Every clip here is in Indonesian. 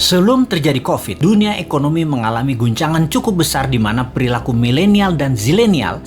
Sebelum terjadi COVID, dunia ekonomi mengalami guncangan cukup besar di mana perilaku milenial dan zilenial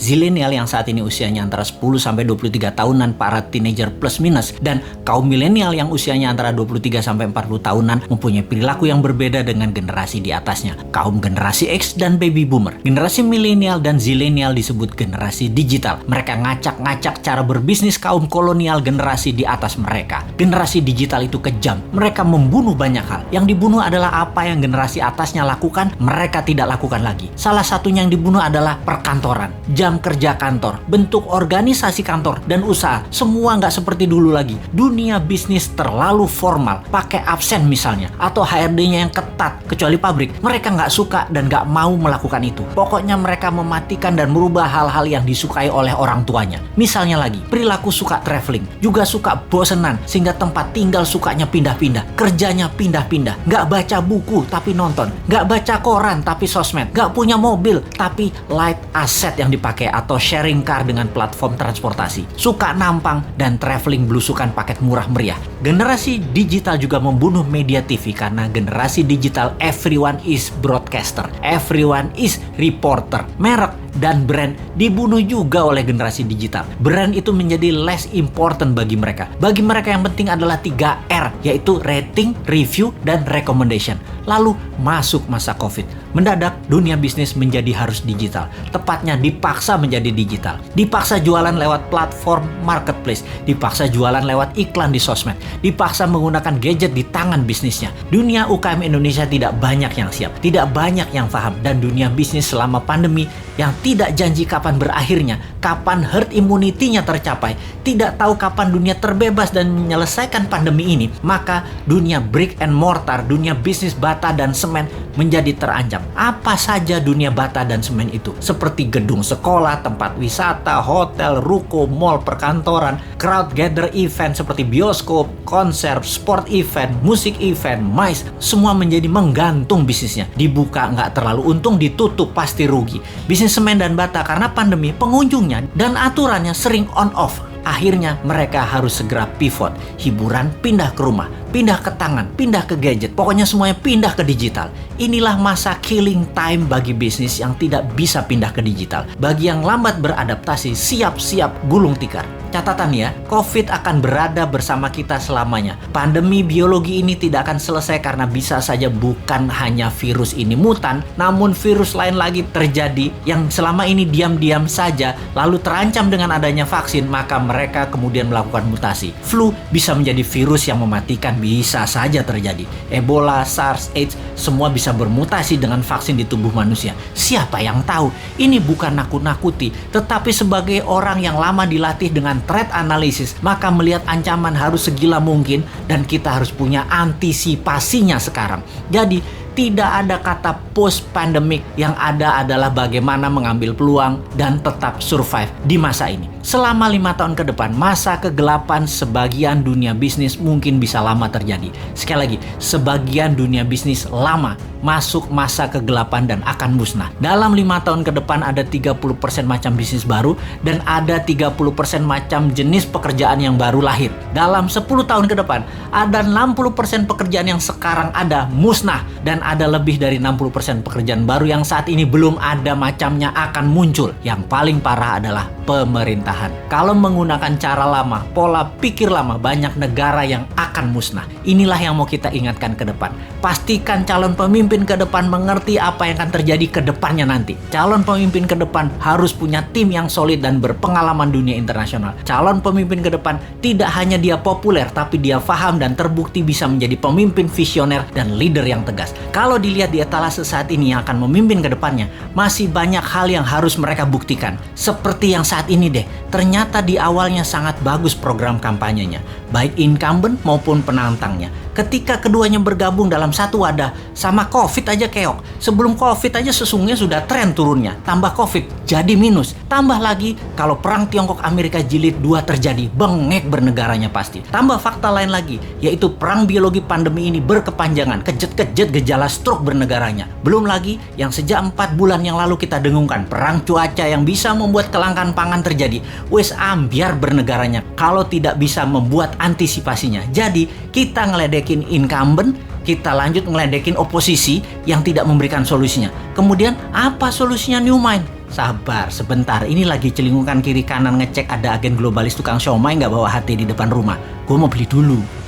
yang saat ini usianya antara 10 sampai 23 tahunan, para teenager plus minus, dan kaum milenial yang usianya antara 23 sampai 40 tahunan mempunyai perilaku yang berbeda dengan generasi di atasnya, kaum generasi X dan baby boomer. Generasi milenial dan zilenial disebut generasi digital. Mereka ngacak-ngacak cara berbisnis kaum kolonial generasi di atas mereka. Generasi digital itu kejam. Mereka membunuh banyak hal. Yang dibunuh adalah apa yang generasi atasnya lakukan, mereka tidak lakukan lagi. Salah satunya yang dibunuh adalah perkantoran, jam kerja kantor, bentuk organisasi kantor dan usaha. Semua nggak seperti dulu lagi. Dunia bisnis terlalu formal, pakai absen misalnya, atau HRD-nya yang ketat, kecuali pabrik. Mereka nggak suka dan nggak mau melakukan itu. Pokoknya mereka mematikan dan merubah hal-hal yang disukai oleh orang tuanya. Misalnya lagi, perilaku suka traveling, juga suka bosenan, sehingga tempat tinggal sukanya pindah-pindah, kerjanya pindah-pindah, nggak baca buku tapi nonton, nggak baca koran tapi sosmed, nggak punya mobil tapi light asset yang dipakai atau sharing car dengan platform transportasi, suka nampang dan traveling belusukan paket murah meriah. Generasi digital juga membunuh media TV karena generasi digital everyone is broadcaster, everyone is reporter. Merek dan brand dibunuh juga oleh generasi digital. Brand itu menjadi less important bagi mereka. Bagi mereka yang penting adalah 3R, yaitu rating, review, dan recommendation. Lalu masuk masa COVID. Mendadak dunia bisnis menjadi harus digital. Tepatnya dipaksa menjadi digital. Dipaksa jualan lewat platform marketplace. Dipaksa jualan lewat iklan di sosmed. Dipaksa menggunakan gadget di tangan bisnisnya. Dunia UKM Indonesia tidak banyak yang siap. Tidak banyak yang paham. Dan dunia bisnis selama pandemi yang tidak janji kapan berakhirnya, kapan herd immunity-nya tercapai, tidak tahu kapan dunia terbebas dan menyelesaikan pandemi ini, maka dunia brick and mortar, dunia bisnis bata dan semen menjadi terancam. Apa saja dunia bata dan semen itu? Seperti gedung sekolah, tempat wisata, hotel, ruko, mall, perkantoran, crowd gather event seperti bioskop, konser, sport event, musik event, MICE, semua menjadi menggantung bisnisnya. Dibuka nggak terlalu untung, ditutup pasti rugi. Bisnis semen dan bata karena pandemi, pengunjungnya dan aturannya sering on off. Akhirnya mereka harus segera pivot. Hiburan pindah ke rumah, pindah ke tangan, pindah ke gadget. Pokoknya semuanya pindah ke digital. Inilah masa killing time bagi bisnis yang tidak bisa pindah ke digital. Bagi yang lambat beradaptasi, siap-siap gulung tikar. Catatan ya, COVID akan berada bersama kita selamanya. Pandemi biologi ini tidak akan selesai karena bisa saja bukan hanya virus ini mutan, namun virus lain lagi terjadi yang selama ini diam-diam saja, lalu terancam dengan adanya vaksin, maka mereka kemudian melakukan mutasi. Flu bisa menjadi virus yang mematikan, bisa saja terjadi. Ebola, SARS, AIDS, semua bisa bermutasi dengan vaksin di tubuh manusia. Siapa yang tahu? Ini bukan nakut-nakuti, tetapi sebagai orang yang lama dilatih dengan threat analysis, maka melihat ancaman harus segila mungkin dan kita harus punya antisipasinya sekarang. Jadi, tidak ada kata post-pandemic, yang ada adalah bagaimana mengambil peluang dan tetap survive di masa ini. Selama 5 tahun ke depan, masa kegelapan sebagian dunia bisnis mungkin bisa lama terjadi. Sekali lagi, sebagian dunia bisnis lama masuk masa kegelapan dan akan musnah. Dalam 5 tahun ke depan ada 30% macam bisnis baru dan ada 30% macam jenis pekerjaan yang baru lahir. Dalam 10 tahun ke depan ada 60% pekerjaan yang sekarang ada musnah dan ada lebih dari 60% pekerjaan baru yang saat ini belum ada macamnya akan muncul. Yang paling parah adalah pemerintahan. Kalau menggunakan cara lama, pola pikir lama, banyak negara yang akan musnah. Inilah yang mau kita ingatkan ke depan. Pastikan calon pemimpin ke depan mengerti apa yang akan terjadi ke depannya nanti. Calon pemimpin ke depan harus punya tim yang solid dan berpengalaman dunia internasional. Calon pemimpin ke depan tidak hanya dia populer, tapi dia paham dan terbukti bisa menjadi pemimpin visioner dan leader yang tegas. Kalau dilihat di etalase saat ini yang akan memimpin ke depannya, masih banyak hal yang harus mereka buktikan. Seperti yang saat ini deh, ternyata di awalnya sangat bagus program kampanyenya, baik incumbent maupun penantangnya. Ketika keduanya bergabung dalam satu wadah, sama COVID aja keok. Sebelum COVID aja sesungguhnya sudah tren turunnya. Tambah COVID, jadi minus. Tambah lagi, kalau perang Tiongkok-Amerika jilid 2 terjadi, bengek bernegaranya pasti. Tambah fakta lain lagi, yaitu perang biologi pandemi ini berkepanjangan, kejet-kejet gejala stroke bernegaranya. Belum lagi, yang sejak 4 bulan yang lalu kita dengungkan, perang cuaca yang bisa membuat kelangkaan pangan terjadi. Wes ambiar bernegaranya, kalau tidak bisa membuat antisipasinya. Jadi, kita ngeledekin incumbent, kita lanjut ngeledekin oposisi yang tidak memberikan solusinya. Kemudian apa solusinya New Mind? Sabar, sebentar. Ini lagi celingukan kiri kanan ngecek ada agen globalis tukang siomay nggak bawa hati di depan rumah. Gue mau beli dulu.